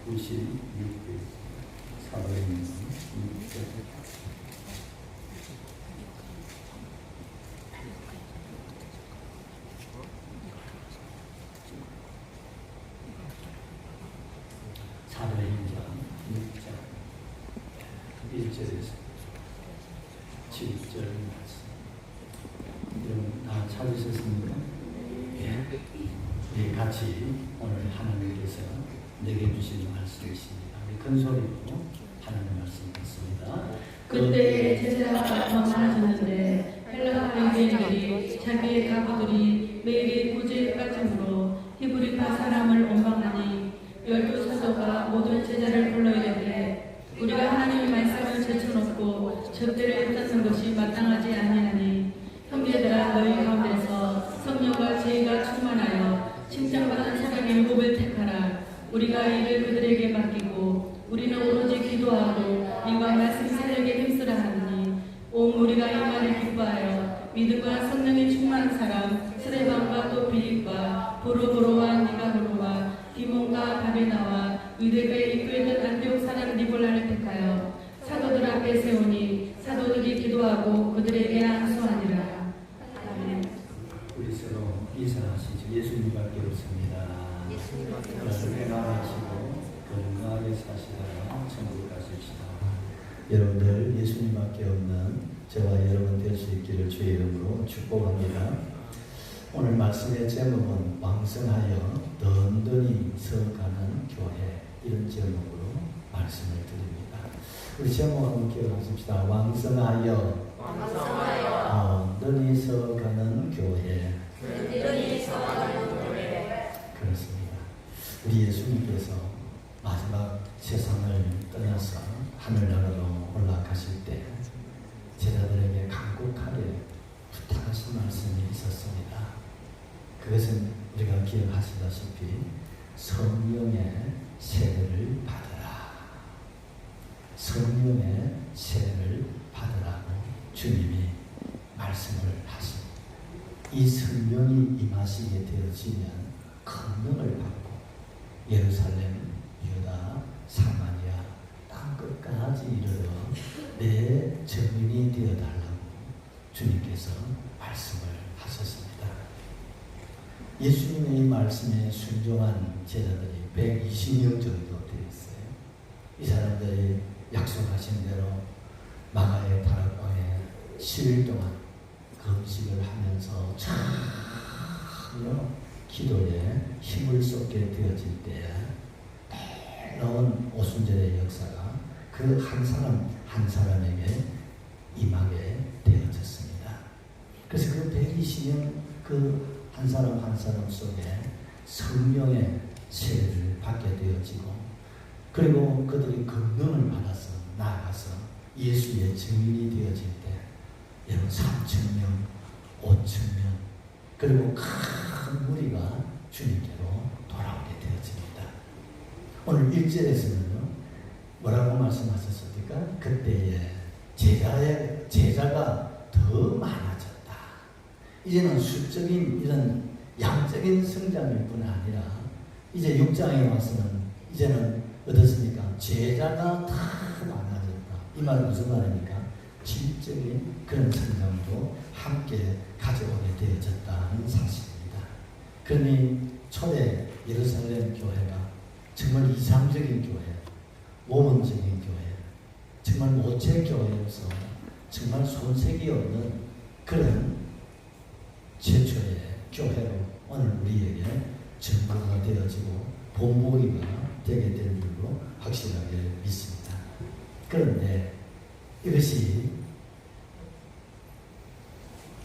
96회 사도행전 6절 사도행전 6장 1절에서 7절 말씀. 여러분 다 찾으셨습니까? 예, 같이 오늘 하나님께서 내게 주신 말씀이십니다. 우리 큰 소리로 하나님 말씀 듣습니다. 그때 제자가 더 많아졌는데 헬라 유대인들이 자기의 가부들이 매일이 부재에 빠짐으로 히브리파 사람을 원망하니 12사도가 모든 제자를 불러 이르되 우리가 하나님의 말씀을 제쳐놓고 접대를 붙잡는 것이 마땅하지 아니하니 형제들아 너희 가운데서 성령과 지혜가 충만하여 칭찬받은 사람 7을 택하라. 우리가 이를 그들에게 맡기고 우리는 오로지 기도하고 이와 말씀 사역에 힘쓰라 하니 온 우리가 이 말을 기뻐하여 믿음과 성령이 충만한 사람 스데반과 또 빌립과 보로보로와 니가노로와 디몬과 바베나와 유대교에 입구했던 안디옥 사람 니볼라를 택하여 사도들 앞에 세우니 사도들이 기도하고 그들에게 안수하니라. 아멘. 우리 서로 인사하시죠. 예수님밖에 없습니다. 평안하시고 건강하게 사시다가 천국 가십시다. 여러분들 예수님밖에 없는 저와 여러분 될 수 있기를 주의 이름으로 축복합니다. 오늘 말씀의 제목은 왕성하여 든든히 서가는 교회, 이런 제목으로 말씀을 드립니다. 우리 제목 한번 기억하십시다. 왕성하여 든든히 서가는 교회. 그렇습니다. 우리 예수님께서 마지막 세상을 떠나서 하늘나라로 올라가실 때 제자들에게 간곡하게 부탁하신 말씀이 있었습니다. 그것은 우리가 기억하시다시피 성령의 세례를 받으라. 성령의 세례를 받으라고 주님이 말씀을 하십니다. 이 성령이 임하시게 되어지면 권능을 받고 예루살렘, 유다, 사마리아 땅 끝까지 이르러 내 증인이 되어달라고 주님께서 말씀을 하셨습니다. 예수님의 이 말씀에 순종한 제자들이 120명 정도 되어 있어요. 이 사람들이 약속하신 대로 마가의 다락방에 10일 동안 금식을 하면서 전혀 기도에 힘을 쏟게 되어질 때 놀라운 오순절의 역사가 그 한 사람 한 사람에게 임하게 되어졌습니다. 그래서 그 120명 그 한 사람 한 사람 속에 성령의 세례를 받게 되어지고, 그리고 그들이 권능을 받아서 나아가서 예수의 증인이 되어질 때 여러분 3,000명, 5,000명, 그리고 큰 무리가 주님께로 돌아오게 되어집니다. 오늘 1절에서는요 뭐라고 말씀하셨습니까? 그때에 제자가 더 많아졌다. 이제는 수적인 이런 양적인 성장일 뿐 아니라 이제 6장에 와서는 이제는 어떻습니까? 제자가 더 많아졌다. 이 말은 무슨 말입니까? 질적인 그런 성장도 함께 가져오게 되어졌다는 사실입니다. 그러니 초대 예루살렘 교회가 정말 이상적인 교회, 모범적인 교회, 정말 모체 교회로서 정말 손색이 없는 그런 최초의 교회로 오늘 우리에게 증거가 되어지고 본보기가 되게 된 줄로 확실하게 믿습니다. 그런데 이것이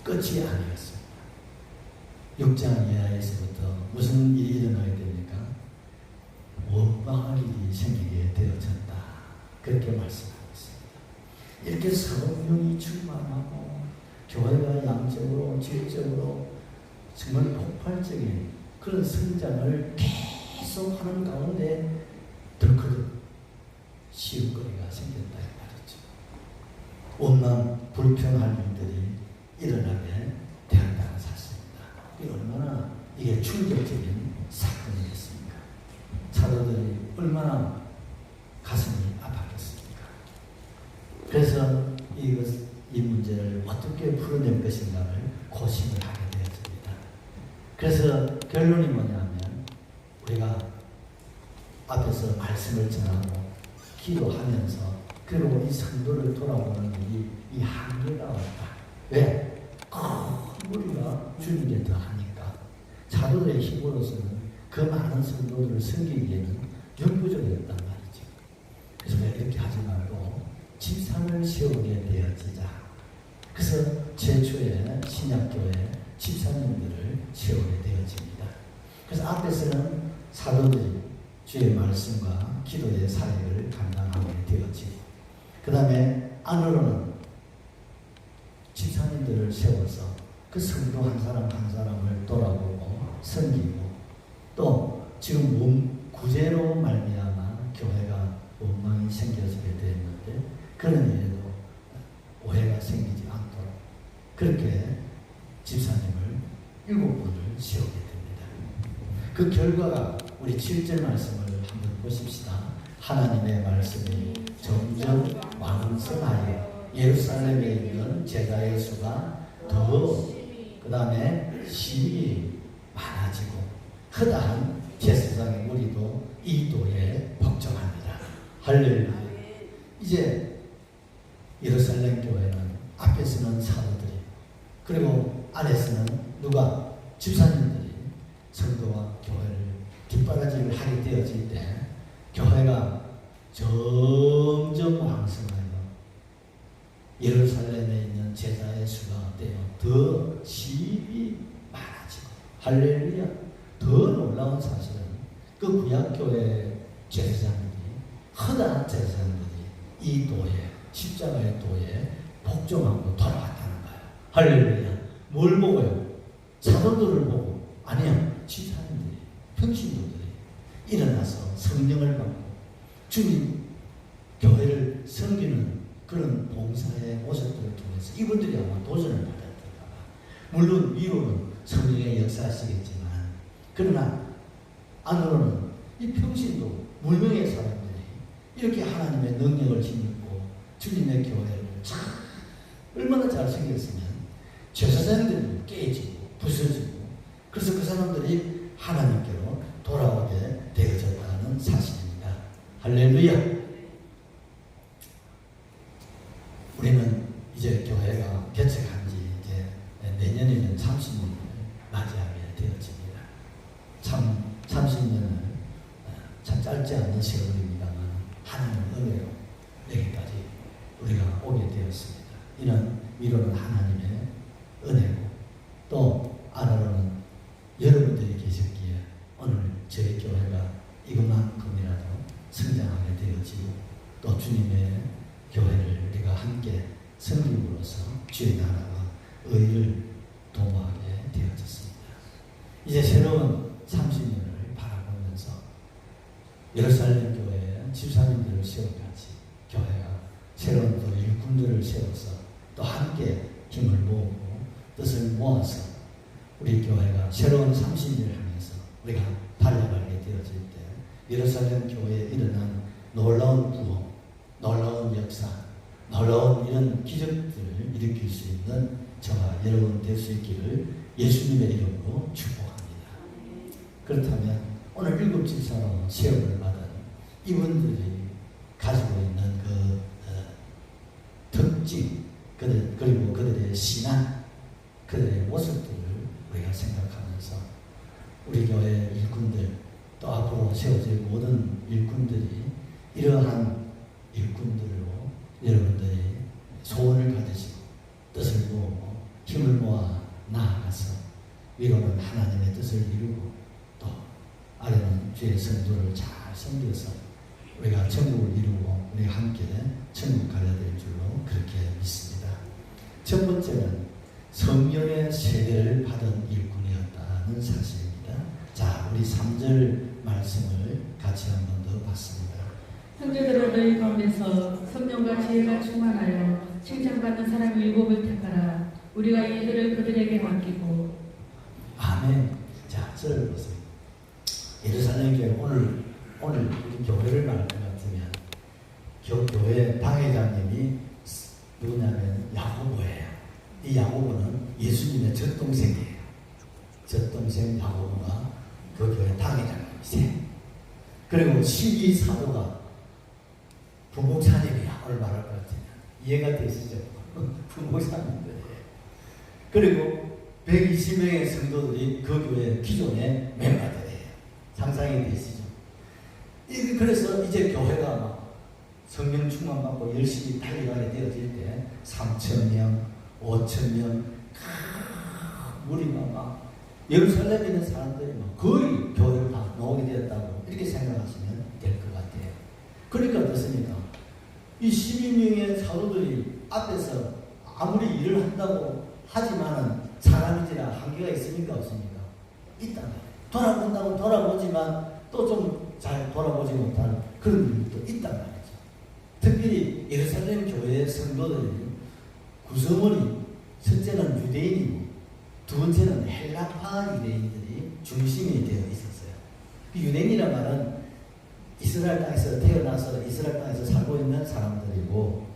끝이 아니었습니다. 6장 이하에서부터 무슨 일이 일어나게 됩니까? 원망할 일이 생기게 되어졌다. 그렇게 말씀하고 있습니다. 이렇게 성령이 충만하고 교회가 양적으로 질적으로 정말 폭발적인 그런 성장을 계속 하는 가운데 덜커덕 시험거리가 생겼다 말이죠. 원망 불평할 일들이 일어나게 되었다는 사실입니다. 이게 얼마나 이게 충격적인 사건이겠습니까? 사도들이 얼마나 가슴이 아팠겠습니까? 그래서 이 문제를 어떻게 풀어낼 것인가를 고심을 하게 되었습니다. 그래서 결론이 뭐냐면 우리가 앞에서 말씀을 전하고 기도하면서 그리고 이 성도를 돌아보는 이 한계가 왔다. 왜? 큰 무리가 주님께 더하니까 사도들의 힘으로서는 그 많은 성도들을 섬기기에는 역부족이었단 말이죠. 그래서 왜 이렇게 하지 말고 집산을 세우게 되어지자. 그래서 최초의 신약교회 집사님들을 세우게 되어집니다. 그래서 앞에서는 사도들이 주의 말씀과 기도의 사역을 감당하게 되었지. 그 다음에 안으로는 집사님들을 세워서 그 성도 한 사람 한 사람을 돌아보고 섬기고 또 지금 구제로 말미암아 교회가 원망이 생겨지게 되었는데 그런 일에도 오해가 생기지 않도록 그렇게 집사님을 7분을 세우게 됩니다. 그 결과가 우리 7절 말씀을 한번 보십시다. 하나님의 말씀이 점점 왕성하여 예루살렘에 있는 제자의 수가 그 다음에 심히 많아지고 허다한 제사장의 무리도 이 도에 복종합니다. 할렐루야. 이제 예루살렘 교회는 앞에서는 사도들이 그리고 아래서는 누가? 집사님들이 성도와 교회를 뒷바라지를 하게 되어질 때 교회가 점점 왕성하여 예루살렘에 있는 제자의 수가 어때요? 더 심히 많아지고 할렐루야. 더 놀라운 사실은 그 구약교회 제사장들이 허다한 제사장들이 이 도에 십자가의 도에 복종하고 돌아왔다는 거예요. 할렐루야. 뭘 보고요? 사도들을 보고 아니야. 집사님들이 평신도들이 일어나서 성령을 받고 주님 교회를 섬기는 그런 봉사의 모습들을 통해서 이분들이 아마 도전을 받았던가 봐. 물론 위로는 성령의 역사시겠지만 그러나 안으로는 이 평신도 물명의 사람들이 이렇게 하나님의 능력을 힘입고 주님의 교회를 참 얼마나 잘 생겼으면 제사장들이 깨지고 부서지고 그래서 그 사람들이 하나님께로 돌아오게 되어졌다는 사실입니다. 할렐루야. 우리는 이제 교회가 개척한 지 이제 내년이면 30년을 맞이하게 되어집니다. 참 30년은 참 짧지 않은 세월입니다만 하나님의 은혜로 여기까지 우리가 오게 되었습니다. 이는 위로는 하나님의 은혜고 또 아래로는 여러분들이 계셨기에 오늘 저희 교회가 이것만큼이라도 성장하게 되어지고 또 주님의 교회를 우리가 함께 섬김으로써 주의 나라와 의를 도모하게 되어졌습니다. 이제 새로운 30년을 바라보면서 예루살렘 교회에 집사님들을 세워같이 교회가 새로운 또 일꾼들을 세워서 또 함께 힘을 모으고 뜻을 모아서 우리 교회가 새로운 30년을 향해서 우리가 달려가게 되어질 때 예루살렘 교회에 일어난 놀라운 구원, 놀라운 역사, 놀라운 이런 기적들을 일으킬 수 있는 저와 여러분 될 수 있기를 예수님의 이름으로 축복합니다. 그렇다면 오늘 7 집사로 세움을 받은 이분들이 가지고 있는 그 특징, 그리고 그들의 신앙, 그들의 모습들을 우리가 생각하면서 우리 교회 일꾼들 또 앞으로 세워질 모든 일꾼들이 이러한 일꾼들로 여러분들이 소원을 가지시고 뜻을 모으고 힘을 모아 나아가서 위로는 하나님의 뜻을 이루고 또 아래는 주의 성도를 잘 섬겨서 우리가 천국을 이루고 우리가 함께 천국 가야 될 줄로 그렇게 믿습니다. 첫 번째는 성령의 세례를 받은 일꾼이었다는 사실입니다. 자, 우리 3절 말씀을 같이 한 번 더 봤습니다. 형제들아 너희 가운데서 성령과 지혜가 충만하여 칭찬받는 사람 7을 택하라. 우리가 이 일을 그들에게 맡기고. 아멘. 자, 저를 보세요. 예루살렘 교회 오늘 우리 교회를 말할 것 같으면 교회 당회장님이 누구냐면 야고보예요. 이 야고보는 예수님의 젖동생이에요. 젖동생 야고보가 그 교회 당회장님이세요. 그리고 12사도가 부목사님이야. 오늘 말할 것 같으면 이해가 되시죠? 부목사님들이에요. 그리고 120명의 성도들이 그 교회 기존의 멤버들이에요. 상상이 되시죠? 그래서 이제 교회가 막 성령 충만받고 열심히 달려가게 되어질 때 3,000명, 5,000명 무리가 막 예루살렘에 있는 사람들이 막 거의 교회를 다 나오게 되었다고 이렇게 생각하시면 될 것 같아요. 그러니까 어떻습니까? 이 12명의 사도들이 앞에서 아무리 일을 한다고 하지만은 사람이지라 한계가 있습니까? 없습니까? 있단 말이에요. 돌아본다고 돌아보지만 또 좀 잘 돌아보지 못한 그런 일도 있단 말이죠. 특별히 예루살렘 교회의 성도들이 구성원이 첫째는 유대인이고 두 번째는 헬라파 유대인들이 중심이 되어 있었어요. 그 유대인이란 말은 이스라엘 땅에서 태어나서 이스라엘 땅에서 살고 있는 사람들이고,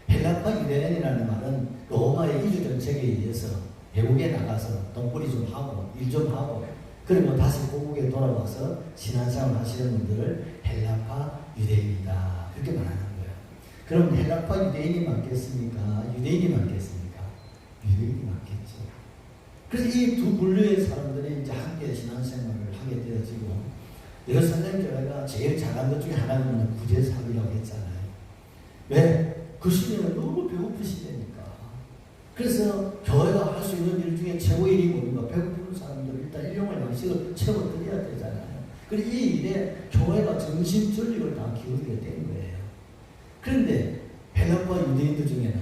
헬라파 유대인이라는 말은 로마의 이주 정책에 의해서 외국에 나가서 돈벌이 좀 하고 일 좀 하고 그리고 다시 고국에 돌아와서 신앙생활 하시는 분들을 헬라파 유대인이다 그렇게 말하는 거예요. 그럼 헬라파 유대인이 맞겠습니까? 유대인이 맞겠습니까? 유대인이 맞겠죠. 그래서 이 두 분류의 사람들이 이제 함께 신앙생활을 하게 되어지고, 예루살렘 교회가 제일 잘한 것 중에 하나는 구제사업이라고 했잖아요. 왜? 그 시대는 너무 배고프시대니까. 그래서 교회가 할 수 있는 일 중에 최고의 일이 뭡니까? 배고픈 사람들 일단 일용할 양식을 채워드려야 되잖아요. 그래서 이 일에 교회가 정신 전력을 다 기울이게 된 거예요. 그런데 헬라파 유대인들 중에는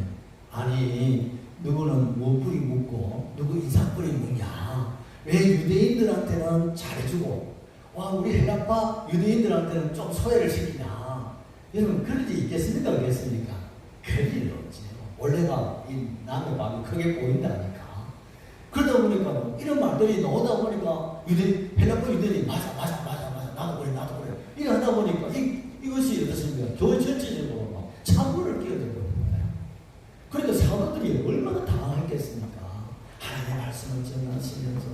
아니 누구는 뭐 뿌리 묻고 누구 인상 뿌리 묻냐? 왜 유대인들한테는 잘해주고 와 우리 헬라파 유대인들한테는 좀 소외를 시키냐? 여러분 그럴 일 있겠습니까? 없겠습니까? 그럴 일 없지요. 원래가 이 남의 마음이 크게 보인다니까. 그러다 보니까 이런 말들이 나오다 보니까 헬라파 유대인이 맞아 나도 그래 이래 하다 보니까 이것이 어떻습니까? 교회 전체적으로 막 찬물을 끼어들고 거예요. 그러니까 사도들이 얼마나 당황했겠습니까? 하나님의 말씀을 전하시면서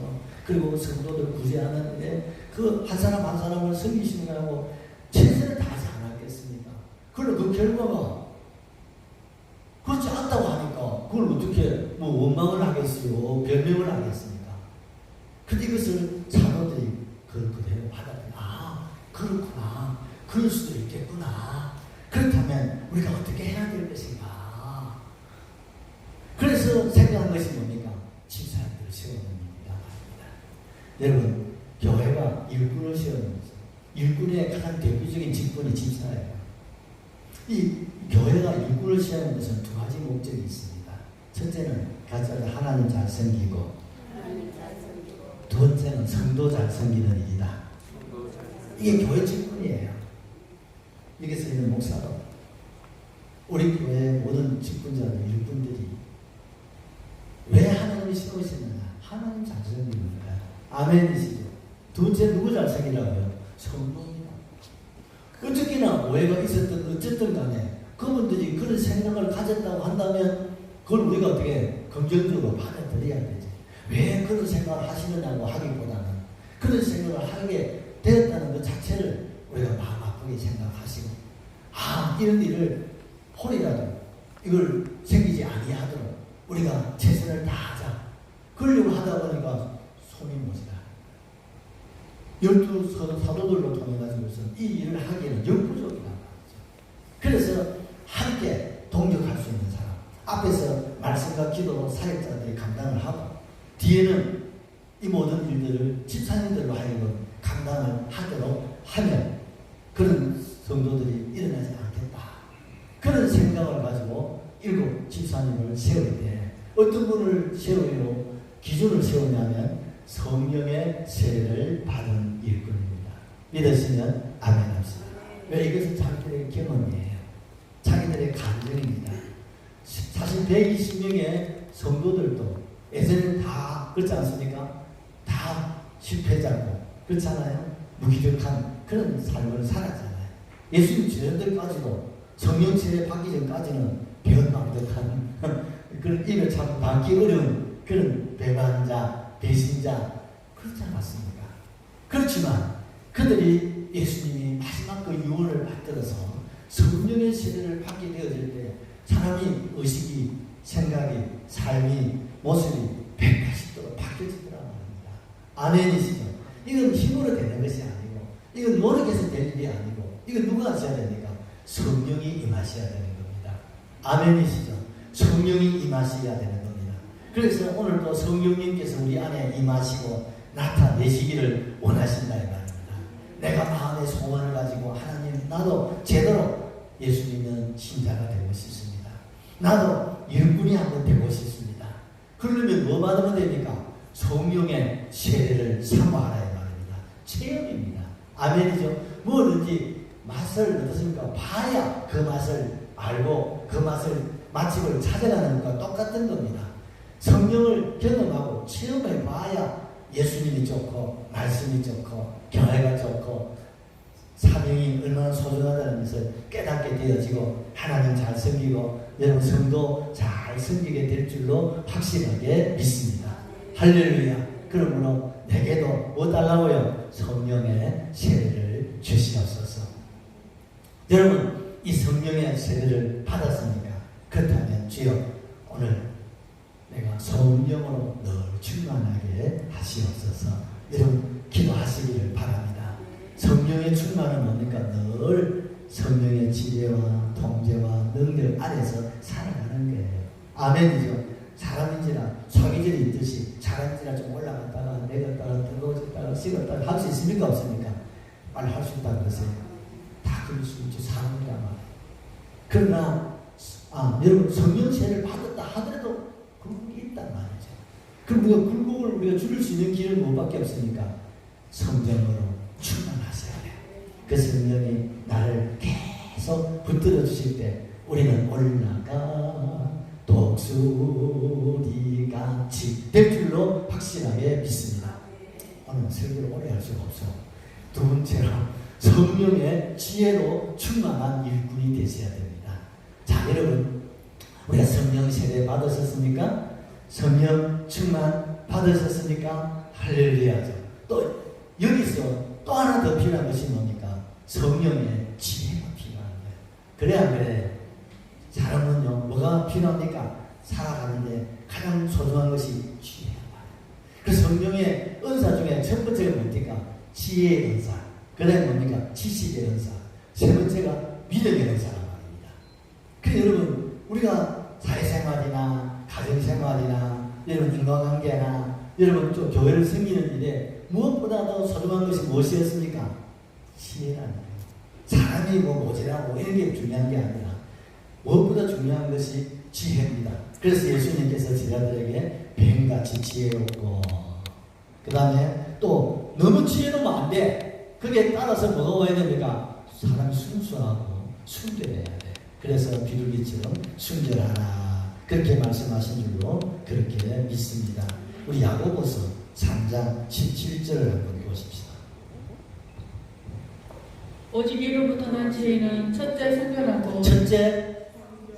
그리고 성도들 구제하는데 그 한 사람 한 사람을 섬기시느라고 최선을 다하지 않았겠습니까? 그러나 그 결과가 그렇지 않다고 하니까 그걸 어떻게 뭐 원망을 하겠어요? 변명을 하겠습니까? 근데 이것을 사도들이 그대로 받아들여. 아 그렇구나. 그럴 수도 있겠구나. 그렇다면 우리가 어떻게 해야 될 것인가? 그래서 생각한 것이 뭡니까? 집사님들을 세우는 일이다 말입니다. 여러분 교회가 일꾼을 세우는 거죠. 일꾼의 가장 대표적인 직분이 집사예요. 이 교회가 일꾼을 세우는 것은 두 가지 목적이 있습니다. 첫째는 하나님 잘 섬기고, 두 번째는 성도 잘 섬기는 일이다. 이게 교회 직분이에요. 여기서 있는 목사도 우리 교회의 모든 직분자들 일꾼들이 왜 하나님이 세우시느냐? 하나님 잘 섬기는 거야. 아멘이시죠. 두 번째 누구 잘 섬기라고요? 성도입니다. 어떻게나 오해가 있었든 어쨌든 간에 그분들이 그런 생각을 가졌다고 한다면 그걸 우리가 어떻게 긍정적으로 받아들여야 되지. 왜 그런 생각을 하시느냐고 하기보다는 그런 생각을 하게 되었다는 것 자체를 우리가 마음 아프게 생각하시고, 아 이런 일을 홀이라도 이걸 생기지 아니하도록 우리가 최선을 다하자. 그러려고 하다 보니까 손이 모자라. 12 사도들로 통해가지고서 이 일을 하기에는 역부족이다. 그래서 함께 동력할 수 있는 사람, 앞에서 말씀과 기도로 사역자들이 감당을 하고 뒤에는 이 모든 일들을 집사님들로 하여금 감당을 하도록 하면 그런 성도들이 일어나지 않겠다. 그런 생각을 가지고 7 집사님을 세울 때 어떤 분을 세우기로 기준을 세우냐면 성령의 세례를 받은 일꾼입니다. 믿으시면 아멘합시다. 왜? 이것은 자기들의 경험이에요. 자기들의 감정입니다. 사실 120명의 성도들도 예전에는 다 그렇지 않습니까? 다 실패자고 그렇잖아요. 무기력한 그런 삶을 살았잖아요. 예수님 제자들까지도 성령 세례 받기 전까지는 배은망덕한 그런 입을 참 닫기 어려운 그런 배반자, 배신자 그렇지 않았습니까? 그렇지만 그들이 예수님이 마지막 그 유언을 받들어서 성령의 세례를 받게 되어질 때 사람이 의식이, 생각이, 삶이, 모습이 180도로 바뀌어지더라 말입니다. 아멘이시죠? 이건 힘으로 되는 것이 아니고, 이건 노력해서 될 일이 아니고, 이건 누가 하셔야 됩니까? 성령이 임하셔야 되는 겁니다. 아멘이시죠? 성령이 임하셔야 되는 겁니다. 그래서 오늘도 성령님께서 우리 안에 임하시고 나타내시기를 원하신다 이 말입니다. 내가 마음의 소원을 가지고 하나님, 나도 제대로 예수님은 신자가 되고 싶습니다. 나도 일꾼이 한번 되고 싶습니다. 그러려면 뭐 받으면 됩니까? 성령의 세례를 사모하라 이 말입니다. 체험입니다. 아멘이죠? 뭐든지 맛을 어떻습니까? 봐야 그 맛을 알고 그 맛집을 찾아가는 것과 똑같은 겁니다. 성령을 경험하고 체험해 봐야 예수님이 좋고 말씀이 좋고 교회가 좋고 사명이 얼마나 소중하다는 것을 깨닫게 되어지고 하나님 잘 섬기고 여러분 성도 잘 섬기게 될 줄로 확실하게 믿습니다. 할렐루야. 그러므로 내게도 뭐 달라고요? 성령의 세례를 주시옵소서. 여러분 이 성령의 세례를 받았습니까? 그렇다면 주여 오늘 내가 성령으로 늘 충만하게 하시옵소서. 여러분 기도하시기를 바랍니다. 성령의 충만은 뭡니까? 늘 성령의 지혜와 통제와 능력 안에서 살아가는 거예요. 아멘이죠. 사람인지라 소기질이 있듯이 사람인지라 좀 올라갔다가 내렸다가 뜨거워졌다가 식었다가 할 수 있습니까? 없습니까? 빨리 할 수 있다는 것을 다 그럴 수 있죠. 사람이란 말이에요. 그러나 여러분 성령 세례를 받았다 하더라도 굴곡이 있단 말이죠. 그럼 우리가 굴곡을 우리가 줄일 수 있는 길은 무엇밖에 없습니까? 성령으로 충만하셔야 돼요. 그 성령이 나를 계속 붙들어 주실 때 우리는 올라가 독수리같이 될 줄로 확실하게 믿습니다. 오늘 설교를 오래 할 수가 없어. 두 번째로 성령의 지혜로 충만한 일꾼이 되셔야 됩니다. 자, 여러분 우리가 성령 세례 받으셨습니까? 성령 충만 받으셨습니까? 할렐루야죠. 또 여기서 또 하나 더 필요한 것이 뭡니까? 성령의 지혜가 필요한 거예요. 그래 안 그래? 사람은요 뭐가 필요합니까? 살아가는데 가장 소중한 것이 지혜란 말이에요. 그 성령의 은사 중에 첫 번째가 뭡니까? 지혜의 은사. 그 다음에 뭡니까? 지식의 은사. 세 번째가 믿음의 은사란 말입니다. 그래서 여러분 우리가 사회생활이나 가정생활이나 여러분 인간관계나 여러분 또 교회를 섬기는 일에 무엇보다도 소중한 것이 무엇이었습니까? 지혜라는 거예요. 사람이 뭐 모자라고 이런 게 중요한 게 아니라 무엇보다 중요한 것이 지혜입니다. 그래서 예수님께서 제자들에게 뱀같이 지혜롭고 그 다음에 또 너무 지혜로우면 안 돼. 그게 따라서 뭐가 와야 됩니까? 사람이 순수하고 순결해야 돼. 그래서 비둘기처럼 순결하라. 그렇게 말씀하신 줄로 그렇게 믿습니다. 우리 야고보서 3장 17절을 한번 보십시다. 오직 이로부터 난 지혜는 첫째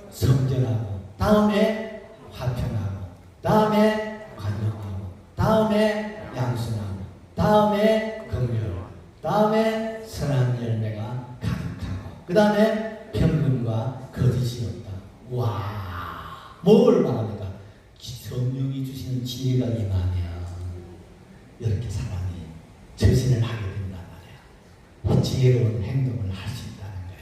성결하고 다음에 화평하고 다음에 관용하고 다음에 양순하고 다음에 긍휼하고 다음에 선한 열매가 가득하고 그 다음에 평균과 거짓이 없다. 와, 뭘 말합니까? 성령이 주시는 지혜가 임하면 이렇게 사람이 전신을 하게 된단 말이야. 지혜로운 행동을 할 수 있다는 거야.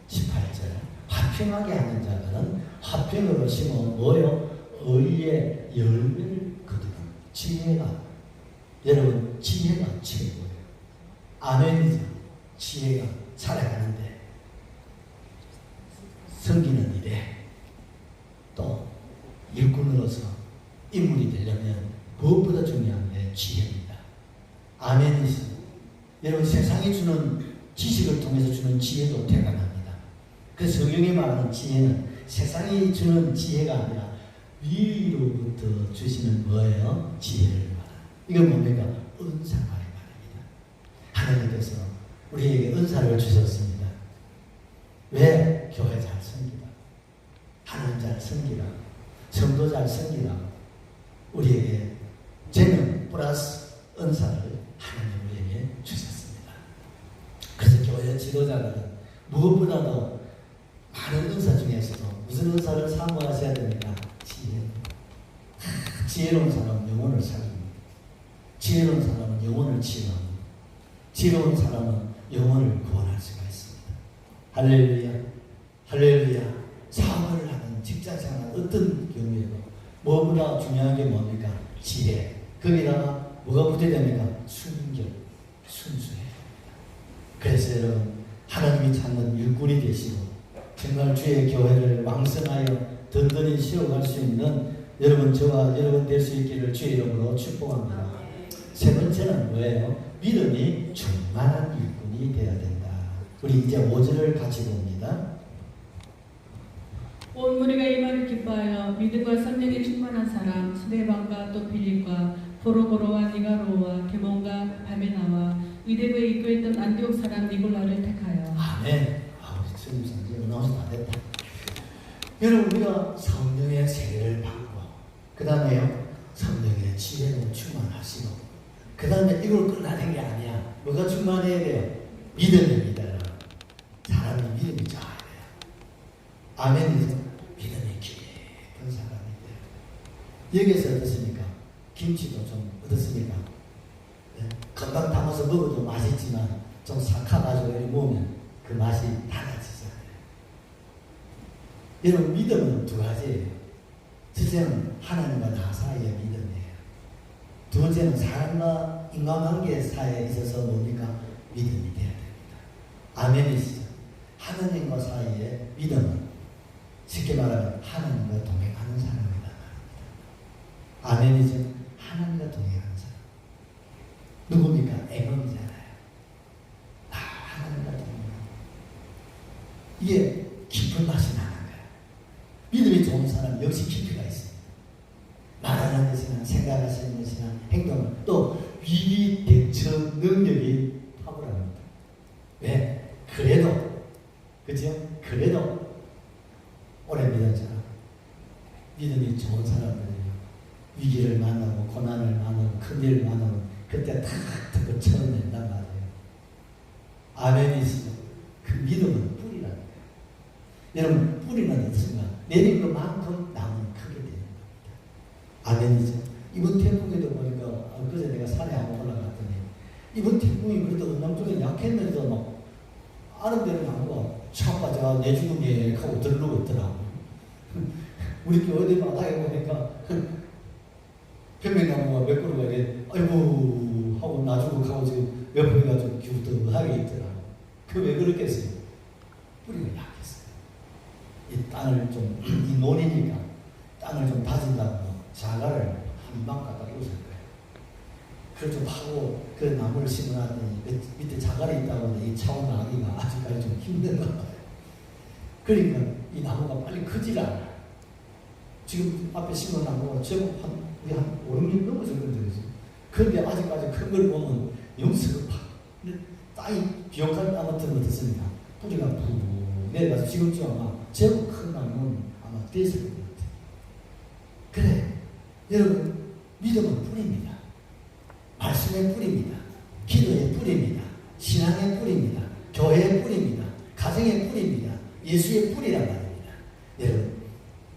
18절 화평하게 하는 자들은 화평으로 심어 뭐요? 의의 열매를 거두는 지혜가 여러분 지혜가 최고예요. 아멘이죠. 지혜가 살아가는데 섬기는 일에 또 일꾼으로서 인물이 되려면 무엇보다 중요한 게 지혜입니다. 아멘이죠. 여러분 세상이 주는 지식을 통해서 주는 지혜도 대단합니다. 그 성경이 말하는 지혜는 세상이 주는 지혜가 아니라 위로부터 주시는 뭐예요? 지혜를 말합니다. 이건 뭡니까? 은사가 말입니다. 하나님께서 우리에게 은사를 주셨습니다. 성기라 우리에게 재능 플러스 은사를 하나님 우리에게 주셨습니다. 그래서 교회 지도자들은 무엇보다도 많은 은사 중에서도 무슨 은사를 사모하셔야 됩니까? 지혜. 지혜로운 사람은 영혼을 살립니다. 지혜로운 사람은 영혼을 치유합니다. 지혜로운 사람은 영혼을 구원할 수가 있습니다. 할렐루야, 할렐루야. 사업을 하는 직장생활 어떤 경우에도 무엇보다 중요한 게 뭡니까? 지혜. 거기다가 뭐가 붙어야 됩니까? 순결, 순수해야 됩니다. 그래서 여러분 하나님이 찾는 일꾼이 되시고 정말 주의 교회를 왕성하여 든든히 세워갈 수 있는 여러분 저와 여러분 될 수 있기를 주의 이름으로 축복합니다. 세 번째는 뭐예요? 믿음이 충만한 일꾼이 되어야 된다. 우리 이제 5절을 같이 봅니다. 온 무리가 이 말을 기뻐하여 믿음과 성령이 충만한 사람 스데반과 또 빌립과 보로보로와 니가로와 데몬과 바메나와 위대부에 입구했던 안디옥 사람 니골라를 택하여. 아멘. 우리 주님상 이제 나오서 다 됐다. 여러분 우리가 성령의 세례를 받고 그 다음에요 성령의 지혜로 충만하시고 그 다음에 이걸 끝나는 게 아니야. 뭐가 충만해야 돼요? 믿음입니다. 사람이 믿음이 좋아야 돼요. 아멘이죠. 믿음이 깊은 사람이 돼요. 여기에서 어떻습니까? 김치도 좀 어떻습니까? 네? 금방 담아서 먹어도 맛있지만 좀 삭혀가지고 이렇게 먹으면 그 맛이 달라지잖아요. 여러분 믿음은 두 가지예요. 첫째는 하나님과 나 사이의 믿음이에요. 두 번째는 사람과 인간관계 사이에 있어서 뭡니까? 믿음이 되어야 됩니다. 아멘이시죠? 하나님과 사이의 믿음은 쉽게 말하면 하나님과 동행하는 사람이다 말입니다. 아멘이죠? 하나님과 동행하는 사람. 누굽니까? 애범이잖아요. 하나님과 동행하는 이게 깊은 맛이 나는 거예요. 믿음이 좋은 사람 역시 깊이가 있습니다. 말하는 것이나 생각하시는 것이나 행동은 또 위기 대처 능력이 탁월합니다. 왜? 그래도 그죠? 그래도 오래 믿었잖아. 믿음이 좋은 사람들은요 위기를 만나고 고난을 만나고 큰일을 만나고 그때 탁 듣고 쳐낸단 말이에요. 아멘이시죠? 그 믿음은 뿌리라는 거예요. 여러분 뿌리는 어떻습니까? 내린 것만큼 나무는 크게 되는 겁니다. 아멘이죠? 이번 태풍에도 보니까 그제 내가 산에 한번 올라갔더니 이번 태풍이 그래도 은남쪽에 약했는데도 막 아름다운 나무가 차가자 내주름에 하고 들르고 있더라고. 우리 교회들 바닥에 보니까 편백나무가 몇 그루가 이래 아이고 하고 놔주고 가고 지금 몇 포기가 좀 기우뚱하게 있더라고. 그 왜 그렇겠어요? 뿌리가 약했어요. 이 땅을 좀 이 논이니까 땅을 좀 다진다고 자갈을 한 방 갖다 꽂을 거예요. 그걸 좀 하고 그 나무를 심어놨더니 그 밑에 자갈이 있다고 하는데 이 차원나기가 아직까지 좀 힘든가 봐요. 그러니까 이 나무가 빨리 크질 않아요. 지금 앞에 심은 나무가 제법 우리 한 5, 6년 넘어서 그런 적이 있어요. 그런데 아직까지 큰 걸 보면 영수급하. 근데 땅이 비옥한 아무튼 어떻습니까? 뿌리가 푹 내려가서 지금쯤 아마 제법 큰 나무는 아마 됐을 것 같아요. 그래, 여러분 믿음은 뿌리입니다. 말씀의 뿌리입니다. 기도의 뿌리입니다. 신앙의 뿌리입니다. 교회의 뿌리입니다. 가정의 뿌리입니다. 예수의 뿌리란 말입니다. 여러분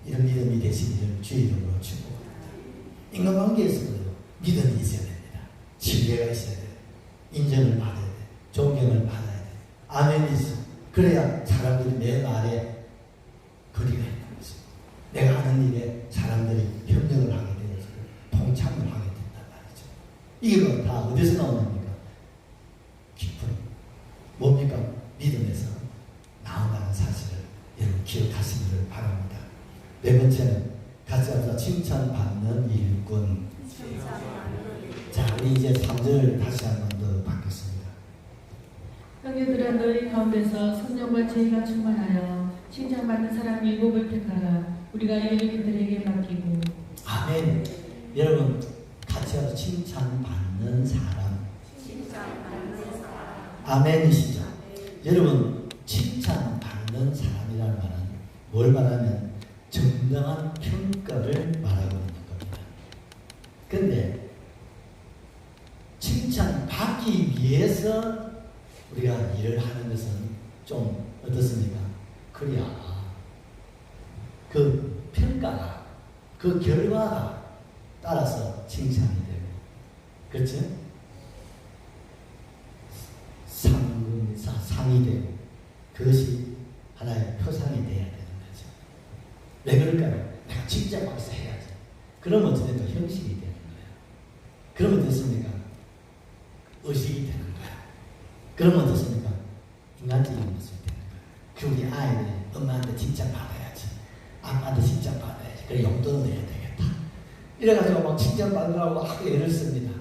이런 믿음이 되시기를 주의 이름으로 축복합니다. 인간관계에서도 믿음이 있어야 됩니다. 신뢰가 있어야 돼요. 인정을 받아야 돼요. 존경을 받아야 돼요. 아멘이죠. 그래야 사람들이 내 말에 거리가 있는 것입니다. 내가 하는 일에 사람들이 협력을 하게 되어서 동참을 하게 된단 말이죠. 이게 다 어디서 나오는입니까? 깊은 뭡니까? 믿음에서 나온다는 사실을 여러분 기억하시기를 바랍니다. 네 번째는 같이 합시다. 칭찬받는 일꾼. 자, 우리 이제 3절 다시 한 번 더 받겠습니다. 형제들아 너희 가운데서 성령과 지혜가 충만하여 칭찬받는 사람 7을 택하라. 우리가 이를 그들에게 맡기고. 아멘. 여러분 같이 하자. 칭찬받는 사람. 아멘이시죠? 여러분 칭찬받는 사람이라는 말은 뭘 말하면 정당한 평가를 말하고 좀 어떻습니까? 그래야 그 평가가 그 결과가 따라서 칭찬이 되고, 그렇죠? 상이 되고, 그것이 하나의 표상이 돼야 되는 거죠. 왜 그럴까요? 내가 진짜 막서 해야지. 그러면 어쨌든 또 형식이 되는 거예요. 그러면 어떻습니까? 의식이 되는 거예요. 그러면 어떻습니까? 인간적인 모습이 되는 거예요. 그 우리 아이들이 엄마한테 칭찬받아야지, 아빠한테 칭찬받아야지, 그래 용돈을 내야 되겠다, 이래가지고 막 칭찬받으라고 막 애를 씁니다.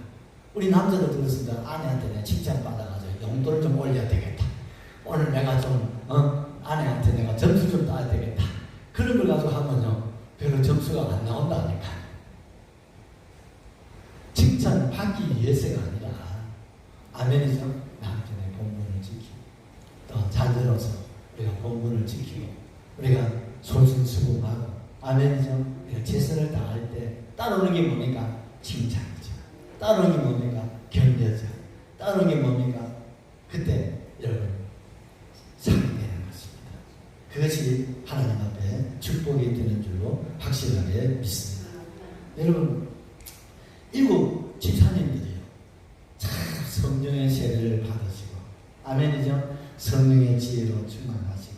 우리 남자들도 그렇습니다. 아내한테 내가 칭찬받아가지고 용돈을 좀 올려야 되겠다, 오늘 내가 좀 아내한테 내가 점수 좀 따야 되겠다, 그런 걸 가지고 하면요 별로 점수가 안 나온다니까. 칭찬을 받기 위해서가 아니라, 아멘이죠? 남편의 본분을 지키고, 또 자녀로서 우리가 본분을 지키고, 우리가 솔선수범하고, 아멘이죠? 우리가 최선을 다할 때 따르는 게 뭡니까? 칭찬이죠. 따르는 게 뭡니까? 격려죠. 따르는 게 뭡니까? 그때 여러분 상이 되는 것입니다. 그것이 하나님 앞에 축복이 되는 줄로 확실하게 믿습니다. 여러분, 일곱 집사님들이요 참 성령의 세례를 받으시고, 아멘이죠? 성령의 지혜로 충만하시고,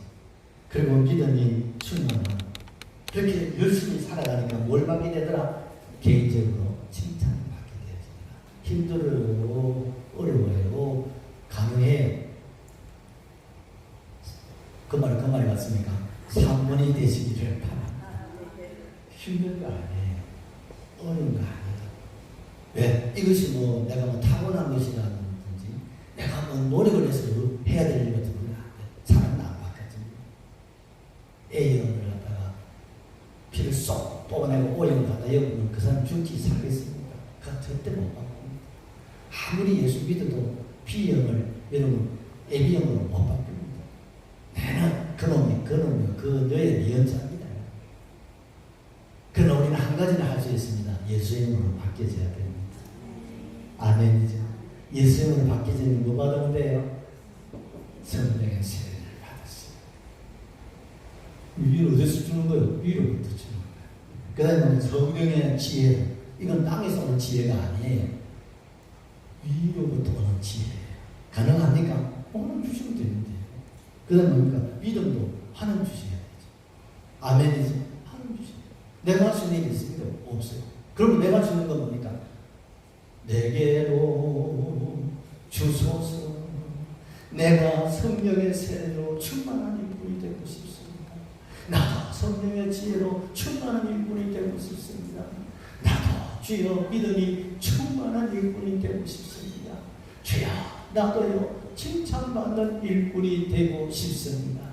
그리고 믿음이 충만하고, 그렇게 열심히 살아가니까 뭘 받게 되더라? 개인적으로 칭찬을 받게 되어집니다. 힘들어요, 어려워요, 가능해요. 그 말이 맞습니까? 사모니 되시기를 바랍니다. 힘든 거 아니에요. 어려운 거 아니에요. 왜? 이것이 뭐 내가 뭐 타고난 것이라든지 내가 뭐 노력을 해서 해야 될 일 같은 건 안 돼. 사람은 안 바뀌어집니다. A형을 갖다가 피를 쏙 뽑아내고 O형을 갖다 엮으면 그 사람 죽지 살겠습니까? 그건 절대 못 바꿉니다. 아무리 예수 믿어도 B형을 여러분 AB형으로 못 바꿉니다. 내는 그놈이 그 너의 니언자입니다. 그러나 우리는 한 가지는 할 수 있습니다. 예수의 이름으로 바뀌어져야 됩니다. 아멘이죠. 예수의 이름으로 바뀌어지는 뭐 받으면 돼요? 성령의 세례를 받았어요. 위로 어디서 주는 거예요? 위로부터 주는 거예요. 그 다음에 성령의 지혜, 이건 땅에서 오는 지혜가 아니에요. 위로부터 오는 지혜예요. 가능합니까? 하나님 주시면 되는데. 그 다음에 뭡니까? 믿음도 하나님 주셔야 되죠. 아멘이죠. 하나님 주셔야 돼요. 내가 할 수 있는 일이 있습니까? 없어요. 그럼 내가 할 수 있는 건 뭡니까? 내게로 주소서. 내가 성령의 세례로 충만한 일꾼이 되고 싶습니다. 나도 성령의 지혜로 충만한 일꾼이 되고 싶습니다. 나도 주여 믿음이 충만한 일꾼이 되고 싶습니다. 주여 나도요 칭찬받는 일꾼이 되고 싶습니다.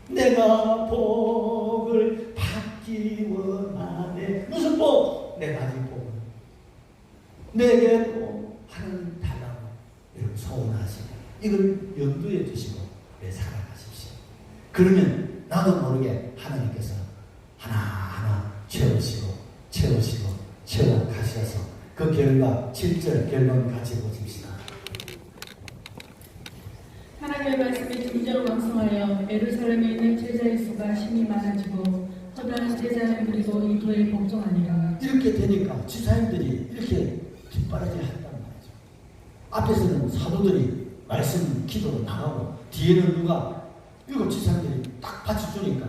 내가 복을 받기 원하네. 무슨 복? 내가 가진 복을 내게도 하나님 달라고 여러분 소원하시고, 이걸 염두에 두시고 살아가십시오. 그러면 나도 모르게 하나님께서 하나하나 채우시고 채워가셔서 그 결과 7절 결론 같이 보십시다. 하나님의 말씀이 점점 왕성하여 예루살렘에 있는 제자의 수가 심히 많아지고 허다한 제자는 그리고 이 도에 복종하니라. 이렇게 되니까 지사님들이 이렇게 뒷바라지를 한단 말이죠. 앞에서는 사도들이 말씀 기도로 나가고, 뒤에는 누가 일곱 지사님들이 딱 받쳐주니까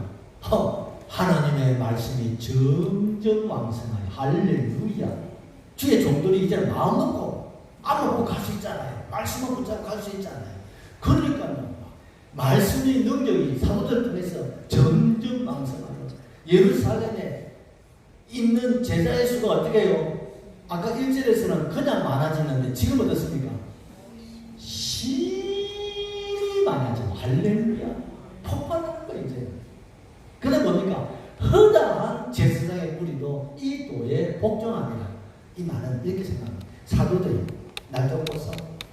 하나님의 말씀이 점점 왕성하여 할렐루야. 주의 종들이 이제 마음 먹고 안 먹고 갈 수 있잖아요. 말씀 먹고 갈 수 있잖아요. 그러니까요 말씀의 능력이 사도들 통해서 점점 왕성하여 예루살렘에 있는 제자의 수가 어떻게 해요? 아까 1절에서는 그냥 많아지는데 지금 어떻습니까? 심히 많아지고 할렐루야 폭발하는 거예요. 이제 그 다음 뭡니까? 허다한 제사장의 무리도 이 도에 복종합니다. 이 말은 이렇게 생각합니다. 사도들이 날쫓고서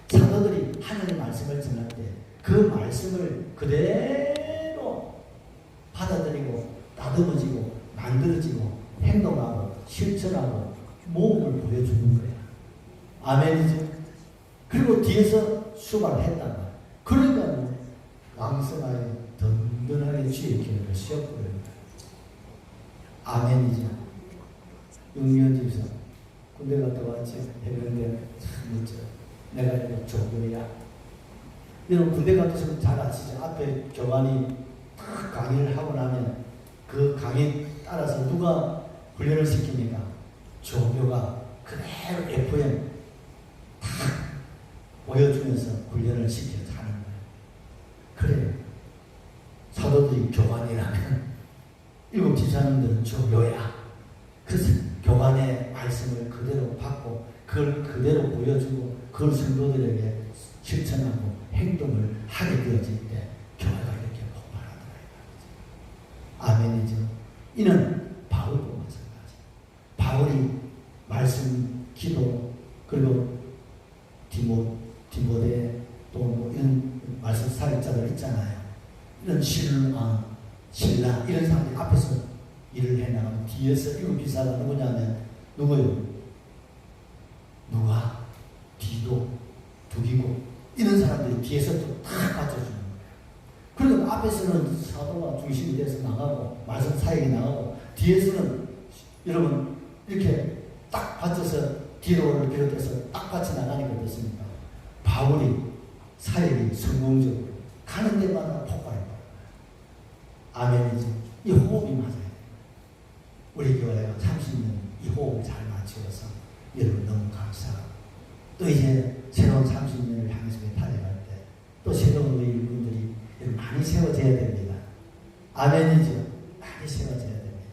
사도들이 하나님의 말씀을 전할 때 그 말씀을 그대로 받아들이고 다듬어지고 만들어지고 행동하고 실천하고 모험을 보여주는 거예요. 아멘이죠. 그리고 뒤에서 수발을 했단 말이에요. 그러니까 왕성하게 든든하게 주의 기회를 씌워버려요. 아멘이죠. 윤미원 집사 군대 갔다 왔지. 해병대 참 멋져요. 내가 이거 조교야. 여러분 군대 갔다 잘 아시죠? 앞에 교관이 딱 강의를 하고 나면 그 강의 따라서 누가 훈련을 시킵니까? 조교가 그대로 FM 딱 보여주면서 훈련을 시켜서 하는 거예요. 그래요. 사도들이 교관이라면 일곱 지사님들은 조교야. 그래서 교관의 말씀을 그대로 받고 그걸 그대로 보여주고 그걸 성도들에게 실천하고 행동을 하게 되어질 때 교회가 이렇게 폭발하더라. 아멘이죠. 이는 바울도 마찬가지. 바울이 말씀, 기도, 그리고 디모데 또 이런 말씀 사역자들 있잖아요. 이런 신라 이런 사람들이 앞에서 일을 해나가면 뒤에서 일곱 비사가 누구냐면 누구요? 누가? 디도, 두기고 이런 사람들이 뒤에서 또 다 받쳐주는 거예요. 그리고 앞에서는 사도가 중심이 돼서 나가고 말씀 사역이 나가고 뒤에서는 여러분 이렇게 딱 받쳐서 기도를 비롯해서 딱 같이 나가니까 어떻습니까? 바울이 사역이 성공적으로 가는 데마다 폭발해요. 아멘이죠. 이 호흡이 맞아요. 우리 교회가 30년 이 호흡을 잘 맞추어서 여러분 너무 감사하고 또 이제 새로운 30년을 향해서 달려갈 때 또 새로운 우리 일꾼들이 많이 세워져야 됩니다. 아멘이죠. 많이 세워져야 됩니다.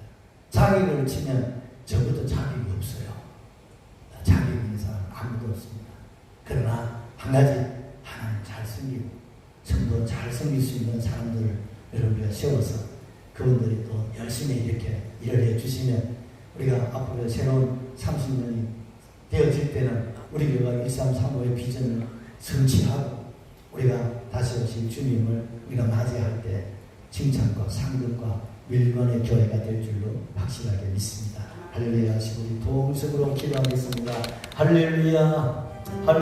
자격을 치면 저부터 자격이 없어요. 자격 있는 사람 아무도 없습니다. 그러나 한 가지 하나님 잘 섬기고 성도 잘 섬길 수 있는 사람들을 여러분들이 세워서 그분들이 또 열심히 이렇게 일을 해주시면 우리가 앞으로 새로운 30년이 되어질 때는 우리 교회가 1335의 비전을 성취하고 우리가 다시 오실 주님을 우리가 맞이할 때 칭찬과 상급과 밀관의 교회가 될 줄로 확실하게 믿습니다. 할렐루야 하시고 우리 동성으로 기도하겠습니다. 할렐루야.